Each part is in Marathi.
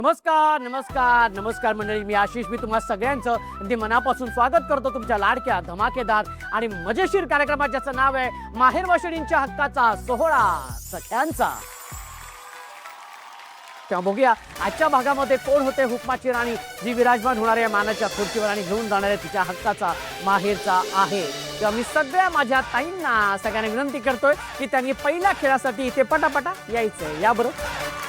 नमस्कार नमस्कार नमस्कार मंडळी, मी आशिष. मी तुम्हा सगळ्यांचं अगदी मनापासून स्वागत करतो तुमच्या लाडक्या धमाकेदार आणि मजेशीर कार्यक्रमात, ज्याचं नाव आहे माहेर वाशिणींच्या हक्काचा सोहळा सख्यांचा. तेव्हा बघूया आजच्या भागामध्ये कोण होते हुकमाची राणी, जी विराजमान होणार आहे मानाच्या खुर्चीवर आणि घेऊन जाणार आहे तिच्या हक्काचा माहेरचा आहे. तेव्हा मी सगळ्या माझ्या ताईंना सगळ्यांना विनंती करतोय की त्यांनी पहिल्या खेळासाठी इथे पटापटा यायचंय. या बरोबर.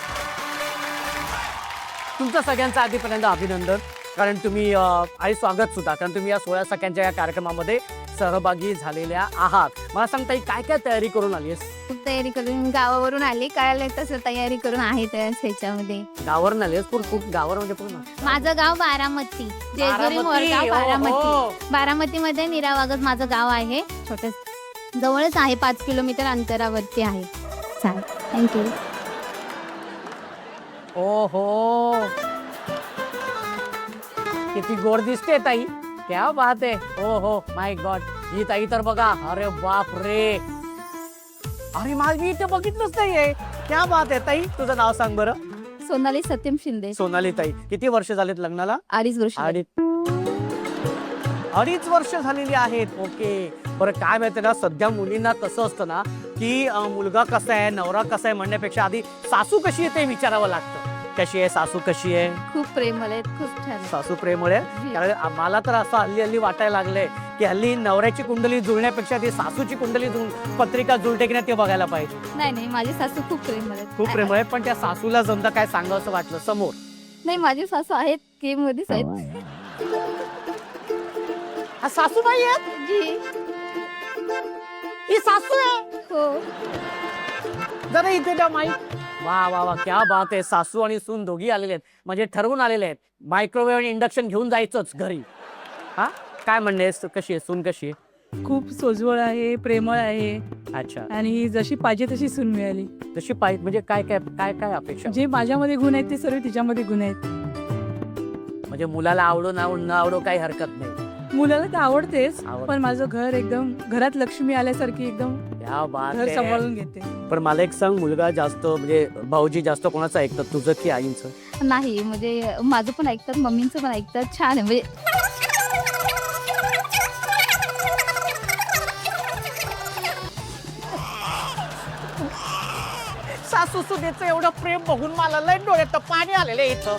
तुमचं सगळ्यांचं आधीपर्यंत अभिनंदन, कारण तुम्ही आणि स्वागत सुद्धा, कारण तुम्ही या 16 सख्यांच्या या कार्यक्रमामध्ये सहभागी झालेल्या आहात. मला सांगता काय काय तयारी करून आलीस? खूप तयारी करून गावावरून आली, कळालं तसं तयारी करून आहे ह्याच्यामध्ये. गावावरून आलीस? खूप गावावर म्हणजे पूर्ण? माझं गाव बारामती, जेजुरी मोरगाव बारामती. बारामतीमध्ये निरावागत माझं गाव आहे. छोटं जवळच आहे, 5 किलोमीटर अंतरावरती आहे. चालेल, थँक्यू. ओहो, किती गोड दिसते ताई, क्या बात आहे. हो हो, माय गॉड, ही ताई तर बघा, अरे बाप रे, अरे माझी इथे बघितलंच नाहीये. क्या बात आहे ताई. तुझं नाव सांग बरं. सोनाली सत्यम शिंदे. सोनाली ताई, किती वर्ष झालेत लग्नाला? 2.5 वर्ष. 2.5 वर्ष झालेली आहेत. ओके, बरं काय माहिती ना, सध्या मुलींना कसं असतं ना की मुलगा कसा आहे, नवरा कसा आहे म्हणण्यापेक्षा आधी सासू कशी आहे ते विचारावं लागतं. कशी आहे सासू, कशी आहे? खूप प्रेमळ आहेत, खूप छान. सासू प्रेमळ आहे. कारण मला तर असं हल्ली वाटायला लागलंय की हल्ली नवऱ्याची कुंडली जुळण्यापेक्षा ती सासूची कुंडली पत्रिका जुळते की नाही ते बघायला पाहिजे. नाही, माझी सासू खूप प्रेमळ आहेत. खूप प्रेमळ आहे, पण त्या सासूला जमता काय सांगावं असं वाटलं समोर. नाही, माझी सासू आहेत, केम मध्येच आहेत. हा सासू नाही आहे जी, ही सासू आहे. हो. जरा इथे द्या माईक. वा वा वा, क्या बात आहे. सासू आणि सून दोघी आलेले आहेत, म्हणजे ठरवून आलेले आहेत. मायक्रोवेव्ह आणि इंडक्शन घेऊन जायचंच घरी. हा, काय म्हणणे, कशी आहे सून? कशी आहे? खूप सोजवळ आहे, प्रेमळ आहे. अच्छा, आणि जशी पाहिजे तशी सून मिळाली. तशी पाहिजे म्हणजे काय काय काय काय अपेक्षा? जे माझ्यामध्ये गुण आहेत ते सर्व तिच्यामध्ये गुण आहेत. म्हणजे मुलाला आवडो न आवडो काही हरकत नाही. मुलाला तर आवडतेच, आवडते. पण माझं घर एकदम घरात लक्ष्मी आल्यासारखी एकदम क्या बात घर आहे. सांभाळून घेते. पण मला एक सांग, मुलगा जास्त म्हणजे भाऊजी जास्त कोणाचं ऐकतात, तुझं की आईंचं? नाही, म्हणजे माझं पण ऐकतात, मम्मींचं पण ऐकतात. छान आहे. म्हणजे सासू सुनेचं एवढं प्रेम बघून मला लय डोळ्यात पाणी आलेलं इथं.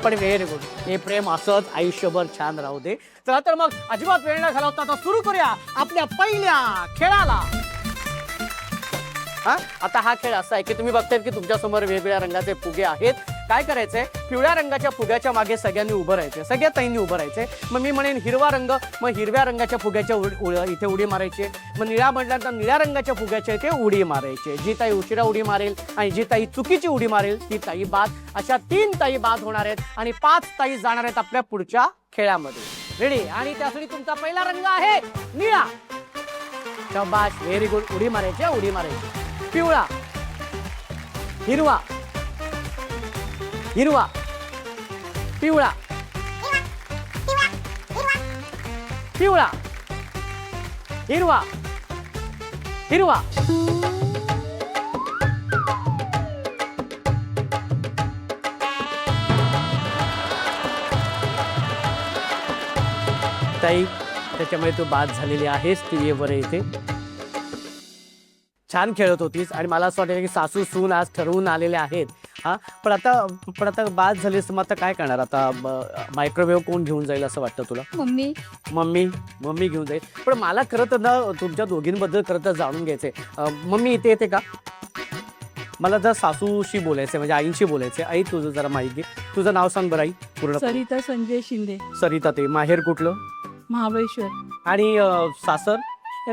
पण व्हेरी गुड, हे प्रेम असंच आयुष्यभर छान राहू दे. चला तर मग अजिबात वेळ न घालवता आता सुरू करूया आपल्या पहिल्या खेळाला. आता हा खेळ असा आहे की तुम्ही बघताय की तुमच्या समोर वेगवेगळ्या रंगाचे फुगे आहेत. काय करायचंय, पिवळ्या रंगाच्या फुग्याच्या मागे सगळ्यांनी उभं राहायचंय, सगळ्या ताईंनी उभं राहायचंय. मग मी म्हणेन हिरवा रंग, मग हिरव्या रंगाच्या फुग्याच्या इथे उडी मारायची. मग निळा म्हटल्यानंतर निळ्या रंगाच्या फुग्याच्या इथे उडी मारायची. जी ताई उशिरा उडी मारेल आणि जी ताई चुकीची उडी मारेल ती ताई बाद. अशा 3 ताई बाद होणार आहेत आणि 5 ताई जाणार आहेत आपल्या पुढच्या खेळामध्ये. रेडी? आणि त्यासाठी तुमचा पहिला रंग आहे निळा. शाबाश, व्हेरी गुड. उडी मारायची, उडी मारायची. पिवळा, हिरवा, हिरवा, पिवळा, पिवळा, हिरवा, हिरवा. ताई, त्याच्यामुळे तू बाद झालेली आहेस. तू ये बरं इथे. छान खेळत होतीस आणि मला असं वाटतं की सासू सून आज ठरवून आलेले आहेत. हा, पण आता बाद झालीस, मग आता काय करणार? आता मायक्रोवेव्ह कोण घेऊन जाईल असं वाटतं तुला? मम्मी. मम्मी घेऊन जाईल. पण मला खरं तर ना तुमच्या दोघींबद्दल खरं तर जाणून घ्यायचंय. मम्मी इथे येते का? मला जर सासूशी बोलायचंय, म्हणजे आईंशी बोलायचंय. आई, तुझं जरा माहिती घे. तुझं नाव सांग बरं आई पूर्ण. सरिता संजय शिंदे. सरिता. ते माहेर कुठलं? महाबळेश्वर. आणि सासर?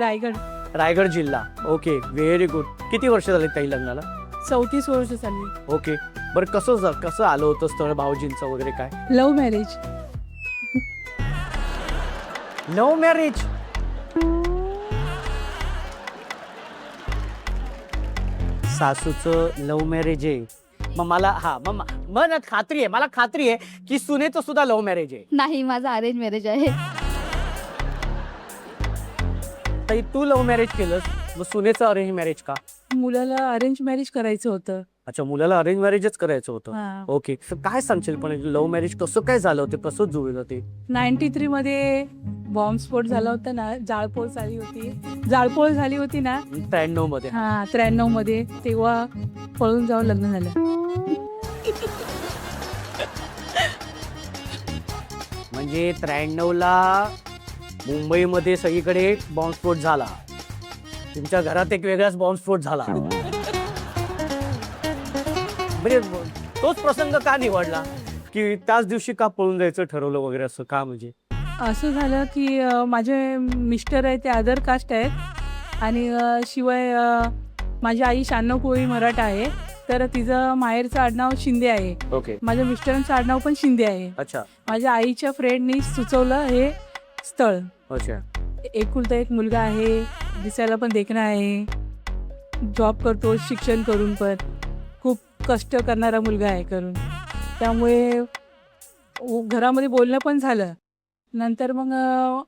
रायगड. रायगड जिल्हा. Okay, very good. किती वर्ष झाले ताई लग्नाला? 34 वर्ष चालली. ओके, बरं कसं आलं होतं स्थळ भाऊजींचं वगैरे काय? Love marriage. Love marriage? सासूचं लव्ह मॅरेज आहे. मग मला खात्री आहे की सुनेचं सुद्धा लव्ह मॅरेज आहे. नाही, माझं अरेंज मॅरेज आहे. ताई, तू लव्ह मॅरेज केलंस, मग सुनेचं अरेंज मॅरेज का? मुलाला अरेंज मॅरेज करायचं होतं. अच्छा, मुलाला अरेंज मॅरेजच करायचं होतं. हा. ओके, तर काय सांगशील पण लव्ह मॅरेज कसं काय झालं होतं, कसं जुळलं ते? 93 मध्ये बॉम्बस्फोट झाला होता ना, जाळपोळ झाली होती ना. 93 मध्ये. हा, 93 मध्ये, तेव्हा पळून जाऊन लग्न झालं. म्हणजे 93 ला मुंबईमध्ये सगळीकडे बॉम्बस्फोट झाला, तुमच्या घरात एक वेगळाच बॉम्बस्फोट झाला. म्हणजे तोच प्रसंग का निवडला, की त्याच दिवशी का पळून जायचं ठरवलं वगैरे, असं का? म्हणजे असं झालं की माझे मिस्टर आहे ते अदर कास्ट आहेत आणि शिवाय माझी आई 96 कोळी मराठा आहे, तर तिचं माहेरचं आडनाव शिंदे आहे. ओके. माझ्या मिस्टरांचं आडनाव पण शिंदे आहे. अच्छा. माझ्या आईच्या फ्रेंडनी सुचवलं हे स्थळ. अच्छा. एकुलता एक मुलगा आहे, दिसायला पण देखणा आहे, जॉब करतो, शिक्षण करून पण खूप कष्ट करणारा मुलगा आहे करून, त्यामुळे घरामध्ये बोलणं पण झालं. नंतर मग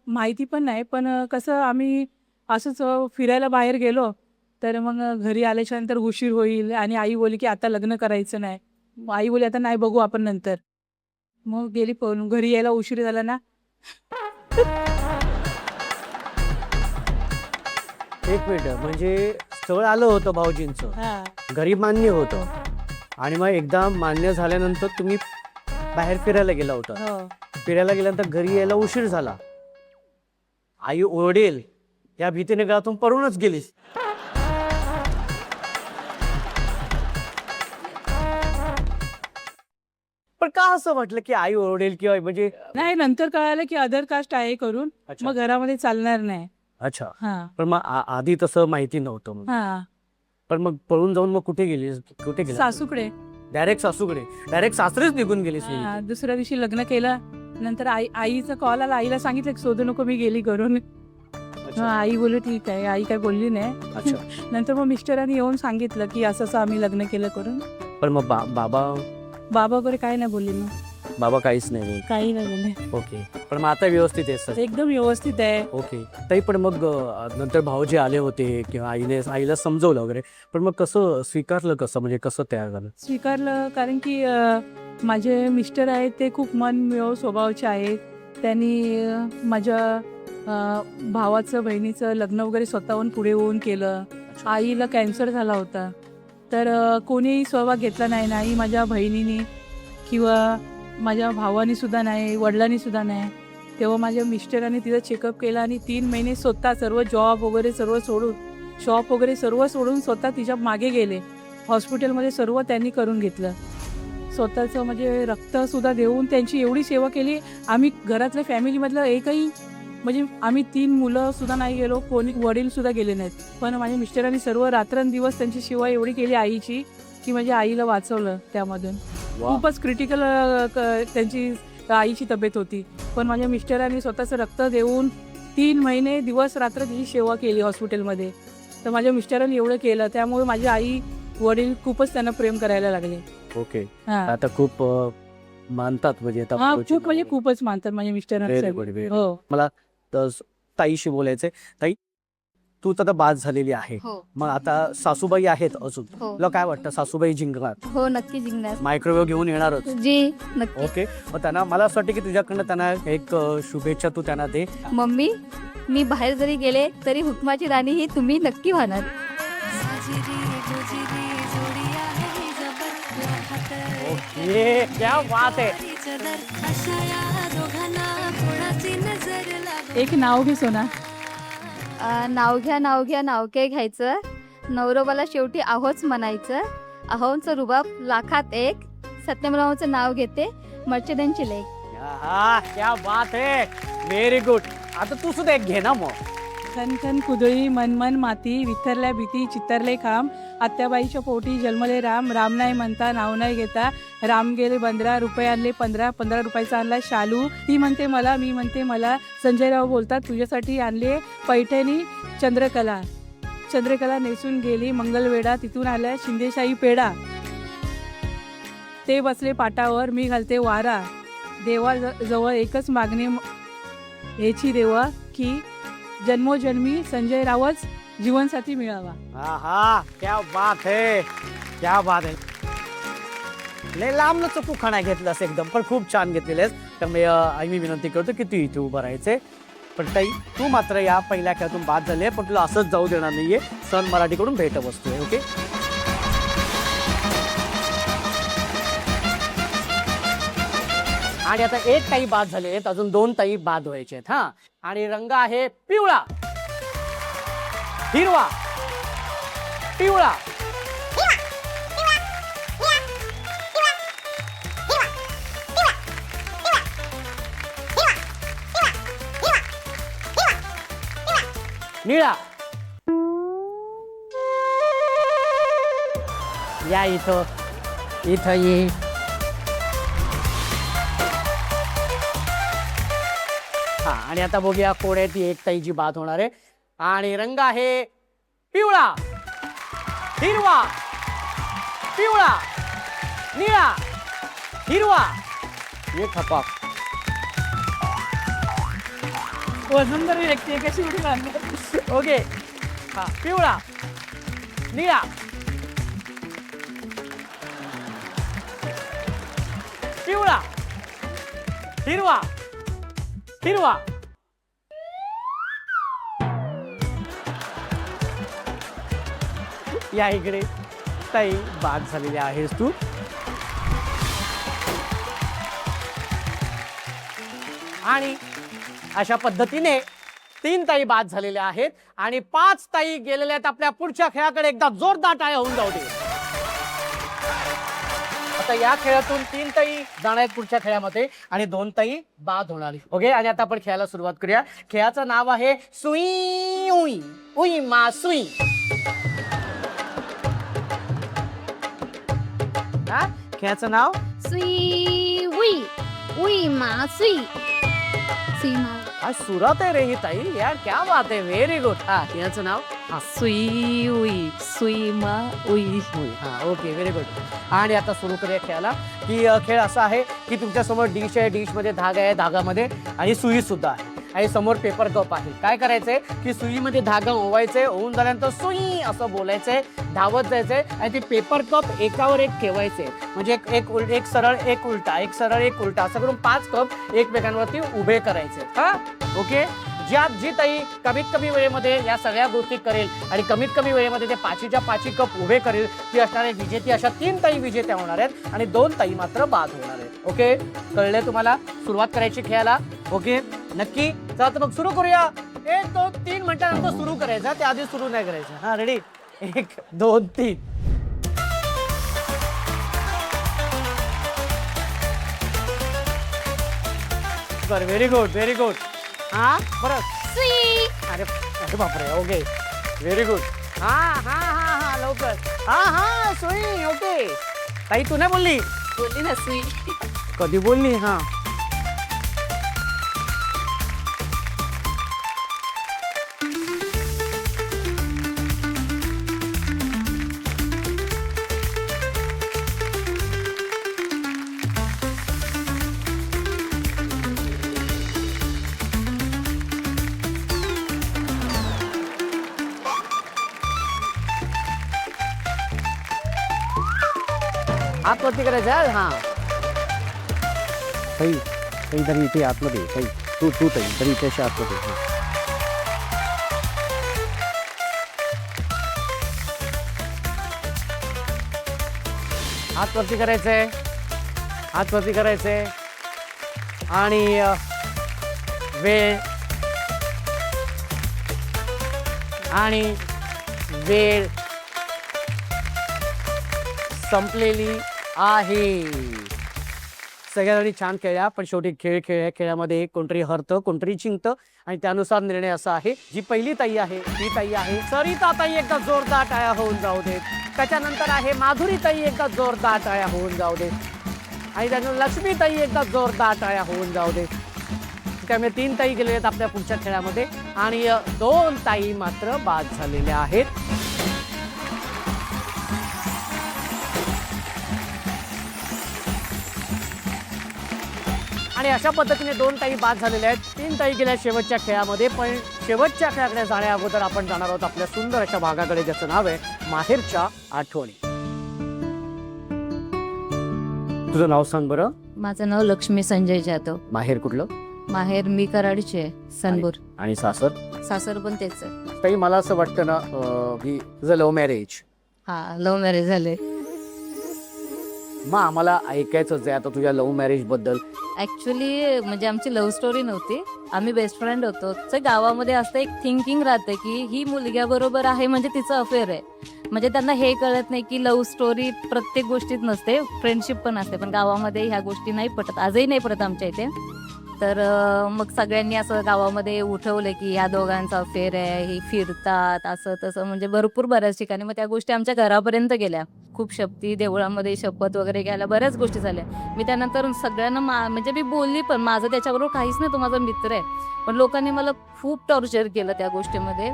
माहिती पण नाही, पण कसं आम्ही असंच फिरायला बाहेर गेलो, तर मग घरी आल्याच्यानंतर उशीर होईल आणि आई बोलली की आता लग्न करायचं नाही. आई बोलली आता नाही, बघू आपण नंतर. मग गेली पळून. घरी यायला उशीर झाला ना. एक मिनिट, म्हणजे स्थळ आलं होतं भाऊजींचं, हा. घरी मान्य होतं, आणि मग एकदा मान्य झाल्यानंतर तुम्ही बाहेर फिरायला गेला होता. हो. फिरायला गेल्यानंतर घरी यायला उशीर झाला, आई ओरडेल या भीतीने घरातून पळूनच गेलीस. पण का असं म्हटलं की आई ओरडेल किंवा म्हणजे? नाही, नंतर कळालं की अदर कास्ट आहे करून, अच्छा. मग घरामध्ये चालणार नाही. अच्छा. हा. पण मग आधी तसं माहिती नव्हतं मग. हा. पण मग पळून जाऊन मग कुठे गेलीस, कुठे गेली? सासूकडे. डायरेक्ट सासूकडे, डायरेक्ट सासरेच निघून गेलीस? हा, दुसऱ्या दिवशी लग्न केलं. नंतर आईचा कॉल आला, आईला सांगितलं की शोधू नको, मी गेली करून. आई बोलली ठीक आहे, आई काय बोलली नाही. अच्छा. नंतर मग मिस्टरांनी येऊन सांगितलं की असं असं आम्ही लग्न केलं करून. पण मग बाबा वगैरे काय नाही बोलली, मग बाबा काहीच नाही बोलले? काही नाही बोलले. ओके. पण मग आता व्यवस्थित आहे सर? एकदम व्यवस्थित आहे. ओके. ताई, पण मग नंतर भाऊजी आले होते किंवा आईला समजवलं वगैरे, पण मग कसं स्वीकारलं, कसं म्हणजे कसं तयार झालं? स्वीकारलं, कारण की माझे मिस्टर आहेत ते खूप मनमिळाऊ स्वभावाचे आहेत. त्यांनी माझ्या भावाचं बहिणीचं लग्न वगैरे स्वतःहून पुढे होऊन केलं. आईला कॅन्सर झाला होता, तर कोणीही सहभाग घेतला नाही माझ्या बहिणीने किंवा माझ्या भावानी सुद्धा नाही, वडिलांनी सुद्धा नाही. तेव्हा माझ्या मिस्टरांनी तिचं चेकअप केलं आणि 3 महिने स्वतः सर्व जॉब वगैरे सर्व सोडून, शॉप वगैरे सर्व सोडून स्वतः तिच्या मागे गेले. हॉस्पिटलमध्ये सर्व त्यांनी करून घेतलं. स्वतःचं म्हणजे रक्तसुद्धा देऊन त्यांची एवढी सेवा केली. आम्ही घरातल्या फॅमिलीमधलं एकही, म्हणजे आम्ही 3 मुलं सुद्धा नाही गेलो, कोणी वडील सुद्धा गेले नाहीत. पण माझ्या मिस्टरांनी सर्व रात्रंदिवस त्यांची सेवा एवढी केली आईची, की माझ्या आईला वाचवलं त्यामधून. खूपच क्रिटिकल त्यांची आईची तब्येत होती, पण माझ्या मिस्टरांनी स्वतःचं रक्त देऊन 3 महिने दिवस रात्र तिची सेवा केली हॉस्पिटलमध्ये. तर माझ्या मिस्टरांनी एवढं केलं, त्यामुळे माझी आई वडील खूपच त्यांना प्रेम करायला लागले. ओके. हा. आता खूप मानतात, म्हणजे आता हा, खूप म्हणजे खूपच मानतात माझ्या मिस्टरांना. हो. मला ताईशी बोलायचंय. ताई, तू तर बाद झालेली आहे, हो. मग आता सासूबाई आहेत अजून, हो. तुला काय वाटतं सासूबाई जिंकणार? हो, नक्की जिंकणार. मायक्रोवेव्ह घेऊन येणारच? जी, नक्की. ओके. मग त्यांना, मला असं वाटतं की तुझ्याकडनं त्यांना एक शुभेच्छा तू त्यांना दे. मम्मी, मी बाहेर जरी गेले तरी हुकमाची राणी ही तुम्ही नक्की होणार. ओके, क्या बात आहे. एक नाव घे सोना. नाव घ्या, नाव घ्या, नाव काय घ्यायचं, नवरोबाला शेवटी आहोच म्हणायचं. आहोंचं रुबाब लाखात एक, सत्यमरावचं नाव घेते मर्चेंटची लेक. क्या बात आहे, व्हेरी गुड. आता तू सुद्धा एक घे ना मग. खनखन कुदळी, मनमन माती, विथरल्या भीती, चित्तरले खांब, आत्याबाईच्या पोटी जन्मले राम, राम नाही म्हणता नाव नाही घेता, राम गेले 15 रुपये आणले 15 रुपयाचा आणला शालू, ती म्हणते मला, मी म्हणते मला, संजयराव बोलतात तुझ्यासाठी आणले पैठणी चंद्रकला नेसून गेली मंगलवेढा, तिथून आल्या शिंदेशाही पेढा, ते बसले पाटावर मी घालते वारा, देवा जवळ एकच मागणी हेची देवा की जन्मोजन्मी संजय रावच जीवनसाथी मिळावा. हा क्या बात है, क्या बात है. लय लांब चकू खाणा घेतलास एकदम, पण खूप छान घेतलेलेस. त्यामुळे मी विनंती करतो की तू इथे उभं राहायचे. पण ताई तू मात्र या पहिल्या खेळातून बाद झाले, पण तुला असंच जाऊ देणार नाहीये. सन मराठीकडून भेट वस्तू आहे. ओके, आणि आता एक ताई बाद झाले आहेत, अजून 2 ताई बाद व्हायचे आहेत. हा, आणि रंग आहे पिवळा, हिरवा, पिवळा, निळा. या इथं इथं ये. हा, आणि आता बघूया कोण आहे ती एक ताई जी बाद होणार आहे. आणि रंग आहे पिवळा, हिरवा, पिवळा, निळा, हिरवा. ये खपाप. वजनदारी व्यक्ती आहे, कशी उडी मारणार. ओके, हा, पिवळा, निळा, पिवळा, हिरवा, हिरवा. या इकडे ताई बाद झालेली आहेस तू. आणि अशा पद्धतीने 3 ताई बाद झालेल्या आहेत आणि 5 ताई गेलेल्या आहेत आपल्या पुढच्या खेळाकडे. एकदा जोरदार टाळ्या होऊन जाऊ दे. आता या खेळातून 3 ताई जाणार आहेत पुढच्या खेळामध्ये आणि 2 ताई बाद होणार. ओके, आणि आता आपण खेळायला सुरुवात करूया. खेळाचं नाव आहे सुई उई उई मा सुई. हा, खेळाचं नाव सुई उई उई मा सुई. सुई मा. आज सुरात आहे रे ही ताई. यार क्या बात आहे, व्हेरी गुड. हा, खेळाचं नाव सुई उई सुई मा उई. हा, ओके, व्हेरी गुड. आणि आता सुरू करूया खेळाला. की खेळ असा आहे की तुमच्या समोर डिश आहे, डिश मध्ये धागा आहे, धागामध्ये आणि सुई सुद्धा आहे आणि समोर पेपर कप आहे. काय करायचंय की सुईमध्ये धागा ओवायचे, ओवून झाल्यानंतर सुई असं बोलायचंय, धावत जायचंय आणि ते पेपर कप एकावर एक ठेवायचे. म्हणजे एक सरळ एक उलटा, एक सरळ एक उलटा असं करून 5 कप एकमेकांवरती उभे करायचे. हा, ओके. जी ताई कमीत कमी वेळेमध्ये या सगळ्या गोष्टी करेल आणि कमीत कमी वेळेमध्ये ते 5च्या 5 कप उभे करेल ती असणार आहे विजेती. अशा 3 ताई विजेत्या होणार आहेत आणि 2 ताई मात्र बाद होणार आहेत. ओके, कळले तुम्हाला? सुरुवात करायची खेळाला. ओके, नक्की. चला तर मग सुरू करूया. 1 2 3 मिनिटानंतर सुरू करायचं, त्याआधी सुरू नाही करायचं. हा, रेडी? 1 2 3. बरं, व्हेरी गुड, व्हेरी गुड. हा, बरं. सुई. अरे अरे बापरे. Okay, very good. हा हा हा हा, लवकर. हा हा, सुई. ओके, ताई तू नाही बोलली? बोलली ना सुई. कधी बोलली? हा, हात वरती करायचं. हा, ताई ताई तरी इथे आतमध्ये. ताई तू ताई तरी इथे अशा आतमध्ये. हात वरती करायचंय, हात वरती करायचंय आणि वेळ आणि वेळ संपलेली आहे. सगळ्यांनी छान खेळल्या, पण शेवटी खेळ खेळामध्ये कोणतरी हरतं, कोणतरी जिंकतं आणि त्यानुसार निर्णय असा आहे. जी पहिली ताई आहे ती ताई आहे सरिता ताई. एकदा जोरदार टाळ्या होऊन जाऊ देत. त्याच्यानंतर आहे माधुरी ताई. एकदा जोरदार टाळ्या होऊन जाऊ देत. आणि त्यानंतर लक्ष्मी ताई. एकदा जोरदार टाळ्या होऊन जाऊ देत. त्यामुळे 3 ताई गेलेल्या आहेत आपल्या पुढच्या खेळामध्ये आणि 2 ताई मात्र बाद झालेल्या आहेत. आणि अशा पद्धतीने 2 ताई बाद झालेल्या आहेत. 3 ताई गेल्या शेवटच्या खेळामध्ये. पण शेवटच्या खेळाकडे जाण्या अगोदर आपण जाणार आहोत आपल्या सुंदर अशा भागाकडे, ज्याचं नाव आहे माहेरच्या आठवणी. तुझं नाव सांग बरं. माझं नाव लक्ष्मी संजय जाधव. माहेर कुठलं? माहेर मी कराडचे आहे, सनपूर. आणि सासर? सासर पण तेच आहे. ताई मला असं वाटतं ना की तुझं लव्ह मॅरेज. हा, लव्ह मॅरेज झाले. मग आम्हाला ऐकायचंच आहे आता तुझ्या लव्ह मॅरेज बद्दल. ऍक्च्युली म्हणजे आमची लव्ह स्टोरी नव्हती, आम्ही बेस्ट फ्रेंड होतो. तर गावामध्ये असं एक थिंकिंग राहतं की ही मुलग्याबरोबर आहे म्हणजे तिचं अफेअर आहे. म्हणजे त्यांना हे कळत नाही की लव्ह स्टोरी प्रत्येक गोष्टीत नसते, फ्रेंडशिप पण असते. पण गावामध्ये ह्या गोष्टी नाही पटत, आजही नाही पटत आमच्या इथे. तर मग सगळ्यांनी असं गावामध्ये उठवलं की ह्या दोघांचा अफेअर आहे, ही फिरतात असं तसं, म्हणजे भरपूर बऱ्याच ठिकाणी. मग त्या गोष्टी आमच्या घरापर्यंत गेल्या. खूप शपथी, देवळामध्ये शपथ वगैरे घ्यायला बऱ्याच गोष्टी झाल्या. मी त्यानंतर सगळ्यांना म्हणजे मी बोलली पण माझं त्याच्याबरोबर काहीच नाही, तो माझा मित्र आहे. पण लोकांनी मला खूप टॉर्चर केलं त्या गोष्टीमध्ये.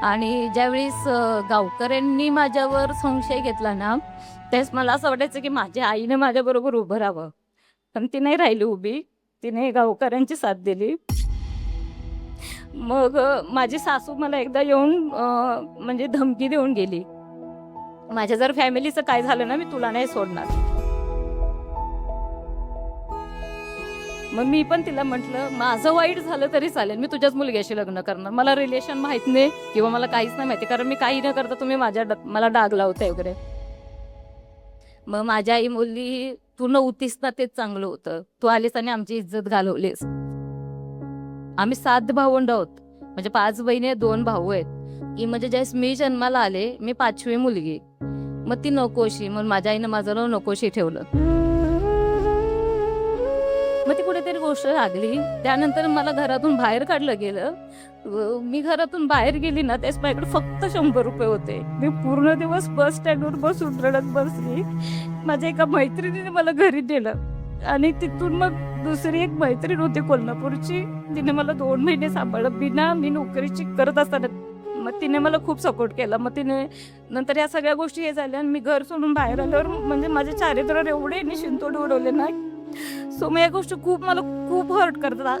आणि ज्यावेळेस गावकऱ्यांनी माझ्यावर संशय घेतला ना, त्यावेळेस मला असं वाटायचं की माझ्या आईने माझ्याबरोबर उभं राहावं. पण ती नाही राहिली उभी, तिने गावकऱ्यांची साथ दिली. मग माझी सासू मला एकदा येऊन म्हणजे धमकी देऊन गेली, माझ्या जर फॅमिलीचं काय झालं ना मी तुला नाही सोडणार. मग मी पण तिला म्हटलं माझं वाईट झालं तरी चालेल, मी तुझ्याच मुलग्याशी लग्न करणार. मला रिलेशन माहित नाही किंवा मला काहीच नाही माहिती, कारण मी काही न करता तुम्ही मला डाग लावताय वगैरे. मग माझी आई बोलली तू नव्हतीस ना तेच चांगलं होतं, तू आलीस आणि आमची इज्जत घालवलीस. आम्ही 7 भावंड आहोत, म्हणजे 5 बहिणी 2 भाऊ आहेत. की म्हणजे ज्यावेळेस मी जन्माला आले मी 5वी मुलगी, मग ती नकोशी, मग माझ्या आईनं माझं नाव नकोशी ठेवलं. मग ती कुठेतरी गोष्ट लागली. त्यानंतर मला घरातून बाहेर काढलं गेलं. मी घरातून बाहेर गेली ना त्याच माझ्याकडे फक्त 100 रुपये होते. मी पूर्ण दिवस बस स्टँडवर बसून रडत बसली. माझ्या एका मैत्रिणीने मला घरी नेलं आणि तिथून मग दुसरी एक मैत्रीण होती कोल्हापूरची, तिने मला 2 महिने सांभाळलं बिना मी नोकरीची करत असताना. मग तिने मला खूप सपोर्ट केला. मग तिने नंतर या सगळ्या गोष्टी हे झाल्या आणि मी घर सोडून बाहेर आल्यावर म्हणजे माझे चारित्र्यावर एवढे शिंतोडे उडवले ना. सो मग या गोष्टी मला खूप हर्ट करतात,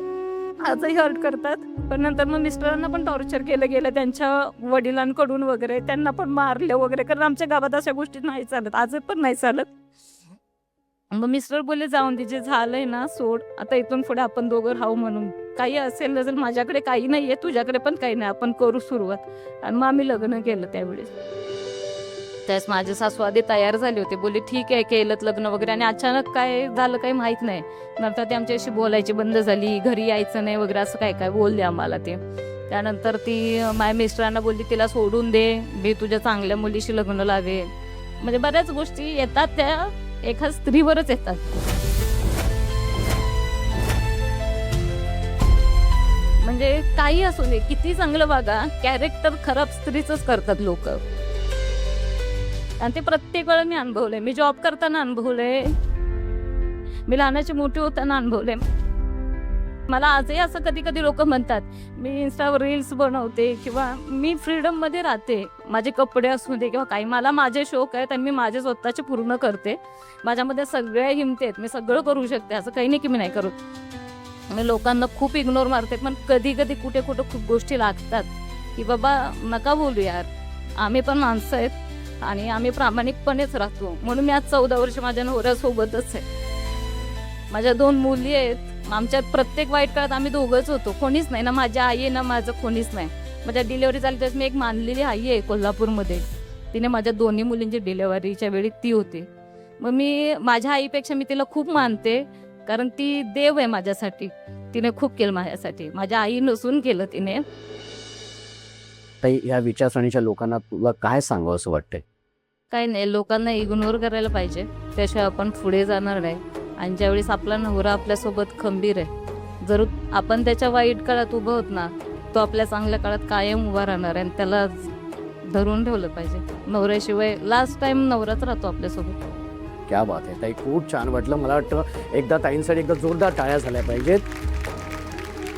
आजही हर्ट करतात. पण नंतर मग मिस्टरांना पण टॉर्चर केलं गेलं त्यांच्या वडिलांकडून वगैरे, त्यांना पण मारले वगैरे, कारण आमच्या गावात अशा गोष्टी नाही चालत, आज पण नाही चालत. मग मिस्टर बोलले जाऊन दे, जे झालंय ना सोड, आता इथून पुढे आपण दोघं राहू म्हणून. काही असेल नसेल, माझ्याकडे काही नाहीये, तुझ्याकडे पण काही नाही, आपण करू सुरुवात. आणि मग आम्ही लग्न केलं त्यावेळेस. त्यावेळेस माझी सासू आधी तयार झाली होती, बोलली ठीक आहे केलं लग्न वगैरे. आणि अचानक काय झालं काही माहित नाही. नंतर ते आमच्याशी बोलायची बंद झाली, घरी यायचं नाही वगैरे, असं काय काय बोलले आम्हाला ते. त्यानंतर ती माझ्या मिस्टरांना बोलली तिला सोडून दे, मी तुझ्या चांगल्या मुलीशी लग्न लावे. म्हणजे बऱ्याच गोष्टी येतात त्या एका स्त्रीवरच येतात. म्हणजे काही असू दे, किती चांगलं बघा, कॅरेक्टर खराब स्त्रीचंच करतात लोक. आणि ते प्रत्येक वेळा मी अनुभवलंय. मी जॉब करताना अनुभवलंय, मी लहानाची मोठी होताना अनुभवलंय. मला आजही असं कधी कधी लोक म्हणतात मी इन्स्टावर रील्स बनवते किंवा मी फ्रीडम मध्ये राहते, माझे कपडे असू दे किंवा काही, मला माझे शौक आहेत आणि मी माझे स्वतःचे पूर्ण करते. माझ्यामध्ये सगळ्या हिमती आहेत, मी सगळं करू शकते, असं काही नाही की मी नाही करू. मी लोकांना खूप इग्नोर मारते, पण कधी कधी कुठे कुठं खूप गोष्टी लागतात की बाबा नका बोलू यार, आम्ही पण माणसं आहेत आणि आम्ही प्रामाणिकपणेच राहतो. म्हणून मी आज 14 वर्ष माझ्या नवऱ्यासोबतच आहे. माझ्या 2 मुली आहेत. आमच्यात प्रत्येक वाईट काळात आम्ही दोघंच होतो, कोणीच नाही ना, माझ्या आई आहे ना माझं कोणीच नाही. माझ्या डिलेव्हरी झाली त्यावेळेस मी एक मानलेली आई आहे कोल्हापूरमध्ये, तिने माझ्या 2 मुलींची डिलेव्हरीच्या वेळी ती होती. मग मी माझ्या आईपेक्षा मी तिला खूप मानते, कारण ती देव आहे माझ्यासाठी. तिने खूप केलं माझ्यासाठी, माझ्या आई नसून केलं तिने. ताई, या विचारसरणीच्या लोकांना तुला काय सांगावं असं वाटतंय? काय नाही, लोकांना इग्नोर करायला पाहिजे, त्याशिवाय आपण पुढे जाणार नाही. आणि ज्यावेळेस आपला नवरा आपल्यासोबत खंबीर आहे, जर आपण त्याच्या वाईट काळात उभं होत ना, तो आपल्या चांगल्या काळात कायम उभा राहणार आहे. आणि त्याला धरून ठेवलं पाहिजे. नवऱ्याशिवाय लास्ट टाइम नवराच राहतो आपल्यासोबत. क्या बात आहे ताई, खूप छान वाटलं. मला वाटतं एकदा ताईंसाठी एकदा जोरदार टाळ्या झाल्या पाहिजेत.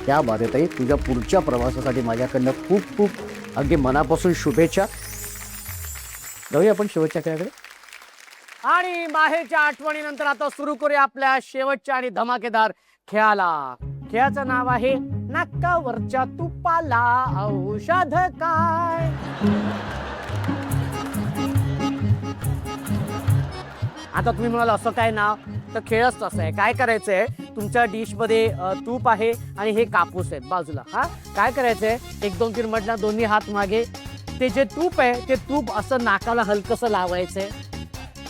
क्या बात आहे ताई, तुझ्या पुढच्या प्रवासासाठी माझ्याकडनं खूप खूप अगदी मनापासून शुभेच्छा. जाऊया आपण शेवटच्या खेळाकडे. आणि माहेरच्या आठवणीनंतर आता सुरू करूया आपल्या शेवटच्या आणि धमाकेदार खेळाला. खेळाचं नाव आहे नाकावरच्या तुपाला औषध काय. आता तुम्ही म्हणाल असं काय नाव, तर खेळच तसं आहे. काय करायचंय, तुमच्या डिश मध्ये तूप आहे आणि हे कापूस आहेत बाजूला. हा काय करायचंय, 1 2 3 म्हटलं, दोन्ही हात मागे. ते जे तूप आहे ते तूप असं नाकाला हलकसं लावायचंय.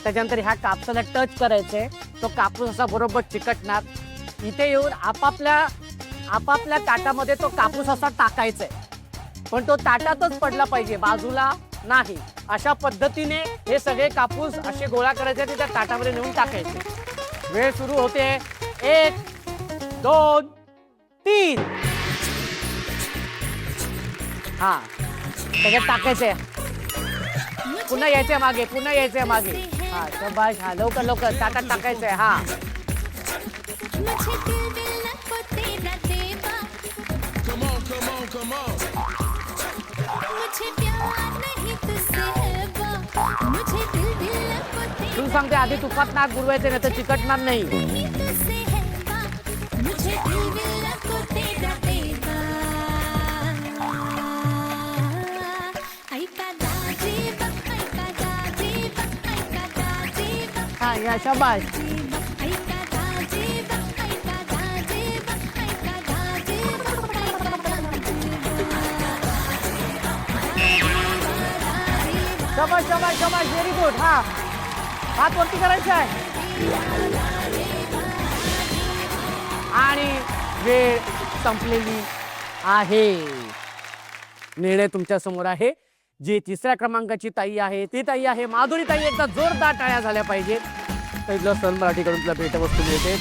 त्याच्यानंतर ह्या कापसाला टच करायचंय. तो कापूस असा बरोबर चिकटणार. इथे येऊन आपापल्या ताटामध्ये तो कापूस असा टाकायचाय, पण तो ताटातच पडला पाहिजे, बाजूला नाही. अशा पद्धतीने हे सगळे कापूस असे गोळा करायचे आणि त्या ताटामध्ये नेऊन टाकायचे. वेळ सुरू होते. 1 2 3. हा त्याच्यात टाकायचंय. पुन्हा यायचंय मागे, पुन्हा यायचंय मागे. हा शबाश. हा लवकर लवकर ताटात टाकायचंय. हा तू सांगते आधी तुपात नाक बुडवायचे, नाही तर चिकटणार नाही. हा या शबाश. शबाश शबाश शबाश. Very good. हा हात वरती करायचा आहे. आणि वेळ संपलेली आहे. निर्णय तुमच्या समोर आहे. जी 3ऱ्या क्रमांकाची ताई आहे ती ताई आहे माधुरी ताई. एकदा जोरदार टाळ्या झाल्या पाहिजेत. पहिलं सन मराठीकडून तुला भेटवस्तू मिळते.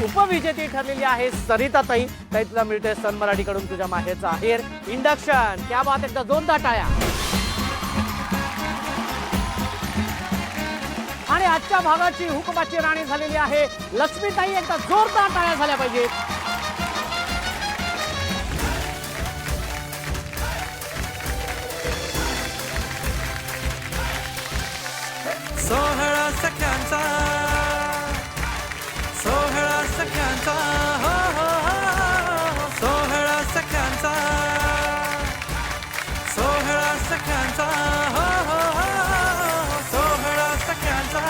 उपविजेती ठरलेली आहे सरिता ताई. ताई तुला मिळते सन मराठीकडून तुझ्या माहेरचा आहेर इंडक्शन. क्या बात. एकदा जोरदार टाळ्या. आणि आजच्या भागाची हुकमाची राणी झालेली आहे लक्ष्मीताई. एकदा जोरदार टाळ्या झाल्या पाहिजेत. सोहळा सख्यांचा, सोहळा सख्यांचा, हो हो हो. सोहळा सख्यांचा, सोहळा सख्यांचा, हो हो हो. सोहळा सख्यांचा.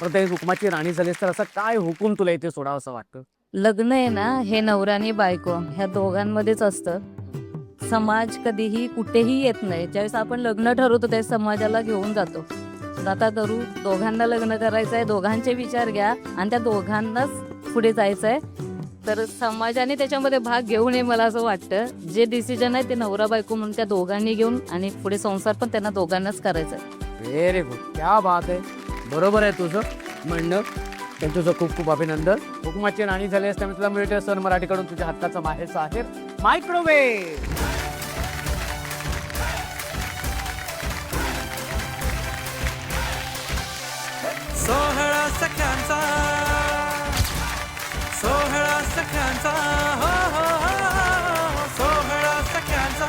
पण ते हुकमाची राणी झालीस तर असं काय हुकूम तुला इथे सोडावं असं वाटतं? लग्न आहे ना, हे नवरा आणि बायको ह्या दोघांमध्येच असतं. समाज कधीही कुठेही येत नाही. ज्यावेळेस आपण लग्न ठरवतो त्यावेळेस समाजाला घेऊन जातो. आता करू, दोघांना लग्न करायचं आहे, दोघांचे विचार घ्या आणि त्या दोघांनाच पुढे जायचं आहे. तर समाजाने त्याच्यामध्ये भाग घेऊ नये. मला असं वाटतं जे डिसिजन आहे ते नवरा बायको म्हणून त्या दोघांनी घेऊन आणि पुढे संसार पण त्यांना दोघांनाच करायचा आहे. Very good. क्या बात आहे. बरोबर आहे तुझं म्हणणं. पण तुझं खूप खूप अभिनंदन. हुकमाची राणी झाली असल्यामुळे तुला मिळते सन मराठीकडून तुझ्या हक्काचा माहेरचा आहेर मायक्रोवेव्ह. सोहळा सख्यांचा, सोहळा सख्यांचा, हो हो हो. सोहळा सख्यांचा.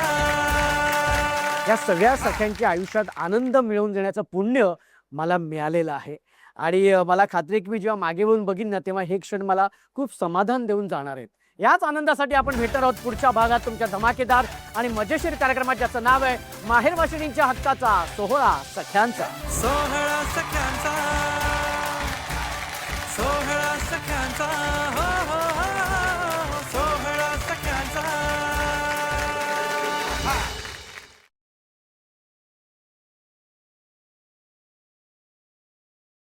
या सगळ्या सख्यांच्या आयुष्यात आनंद मिळवून देण्याचं पुण्य मला मिळालेलं आहे. आणि मला खात्री आहे की मी जेव्हा मागे वळून बघीन ना तेव्हा हे क्षण मला खूप समाधान देऊन जाणार आहेत. याच आनंदासाठी आपण भेटणार आहोत पुढच्या भागात तुमच्या धमाकेदार आणि मजेशीर कार्यक्रमात, ज्याचं नाव आहे माहेरवाशिणींच्या हक्काचा सोहळा सख्यांचा. सोहळा सख्यांचा, सोहळा सख्यांचा, हो